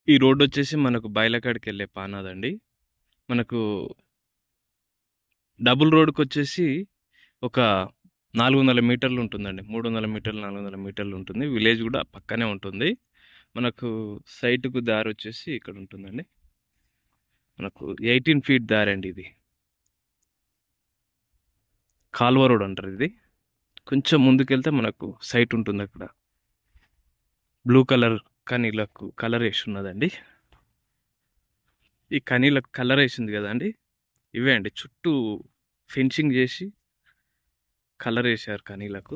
ఈ రోడ్డొచ్చేసి మనకు బైలకాడికెళ్ళే పానాదండి. మనకు డబుల్ రోడ్‌కొచ్చేసి ఒక 400 మీటర్లు ఉంటుందండి. 300 మీటర్లు, 400 మీటర్లు ఉంటుంది. విలేజ్ గూడా పక్కనే ఉంటుంది. మనకు సైట్‌కు దారొచ్చేసి ఇక్కడుంటుందండి. మనకు 18 ఫీట్ దారండి ఇది. కాల్వ రోడ్ అంటారిది. కొంచెం ముందుకెళ్తే మనకు సైట్ ఉంటుందక్కడ. బ్లూ కలర్ కనీలకు కలరేసున్నదండి. ఈ కనీలకు కలరేసింది గదండీ! ఇవే అండి. చుట్టూ ఫెన్సింగ్ జేసి కలరేశారు కనీలకు.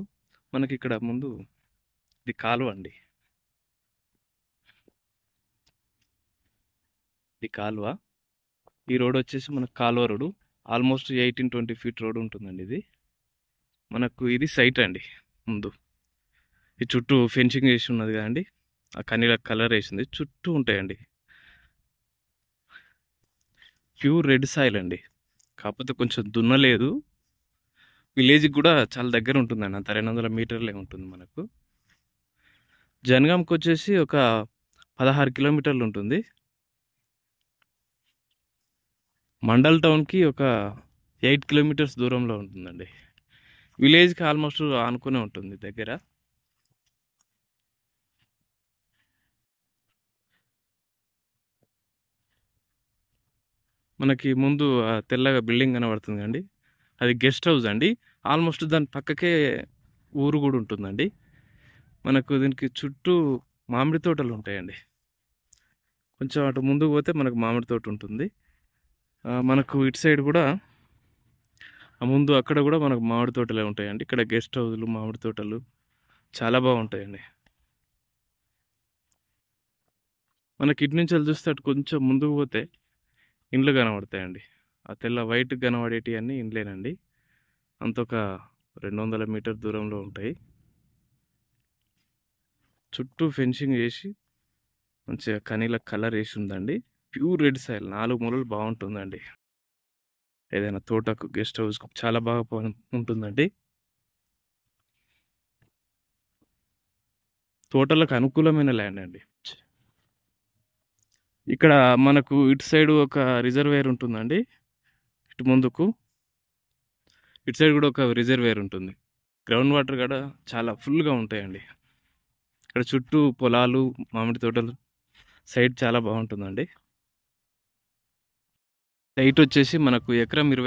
మనకిక్కడ ముందు ఇది కాలువ అండి. ఇది కాలువ. ఈ రోడొచ్చేసి మనకు కాలువ రోడ్డు. ఆల్మోస్ట్ 18, 20 ఫీట్ రోడ్ ఉంటుందండి ఇది. మనకు ఇది సైట్ అండి ముందు. ఈ చుట్టూ ఫెన్సింగ్ జేసి ఉన్నది గదండీ! ఆ కనీలకు కలరేసింది. చుట్టూ ఉంటాయండి. ప్యూర్ రెడ్ సాయిల్ అండి. కాకపోతే కొంచెం దున్నలేదు. విలేజ్‌కి గూడా చాలా దగ్గర ఉంటుందండి. అంత 200 మీటర్లే ఉంటుంది మనకు. జనగాంకొచ్చేసి ఒక 16 కిలోమీటర్లు ఉంటుంది. మండల్ టౌన్‌కి ఒక 8 కిలోమీటర్స్ దూరంలో ఉంటుందండి. విలేజ్‌కి ఆల్మోస్ట్ ఆనుకునే ఉంటుంది దగ్గర. మనకి ముందు తెల్లగా బిల్డింగ్ కనబడుతుంది కదండీ! అది గెస్ట్ హౌస్ అండి. ఆల్మోస్ట్ దాని పక్కకే ఊరు గూడా ఉంటుందండి. మనకు దీనికి చుట్టూ మామిడి తోటలు ఉంటాయండి. కొంచెం అటు ముందుకు పోతే మనకు మామిడి తోట ఉంటుంది. మనకు ఇటు సైడ్ గూడా ముందు అక్కడ గూడా మనకు మామిడి తోటలే ఉంటాయండి. ఇక్కడ గెస్ట్ హౌస్‌లు, మామిడి తోటలు చాలా బాగుంటాయండి. మనకి ఇటు నుంచెల్లి చూస్తే అటు కొంచెం ముందుకు పోతే ఇండ్లు కనబడతాయండి. ఆ తెల్ల వైట్ కనబడేటియన్నీ ఇండ్లేనండి. అంతొక 200 మీటర్ దూరంలో ఉంటాయి. చుట్టూ ఫెన్సింగ్ చేసి మంచిగా కనీలకు కలర్ వేసి ఉందండి. ప్యూర్ రెడ్ సాయిల్ 4 మూలలు బాగుంటుందండి. ఏదైనా తోటకు, గెస్ట్ హౌస్‌కు చాలా బాగా ఉంటుందండి. తోటలకు అనుకూలమైన ల్యాండ్ అండి. ఇక్కడ మనకు ఇటు సైడ్ ఒక రిజర్వేయర్ ఉంటుందండి. ఇటు ముందుకు ఇటు సైడ్ కూడా ఒక రిజర్వేయర్ ఉంటుంది. గ్రౌండ్ వాటర్ కూడా చాలా ఫుల్గా ఉంటాయండి. ఇక్కడ చుట్టూ పొలాలు, మామిడి తోటలు, సైడ్ చాలా బాగుంటుందండి. సైట్ వచ్చేసి మనకు ఎకరం 20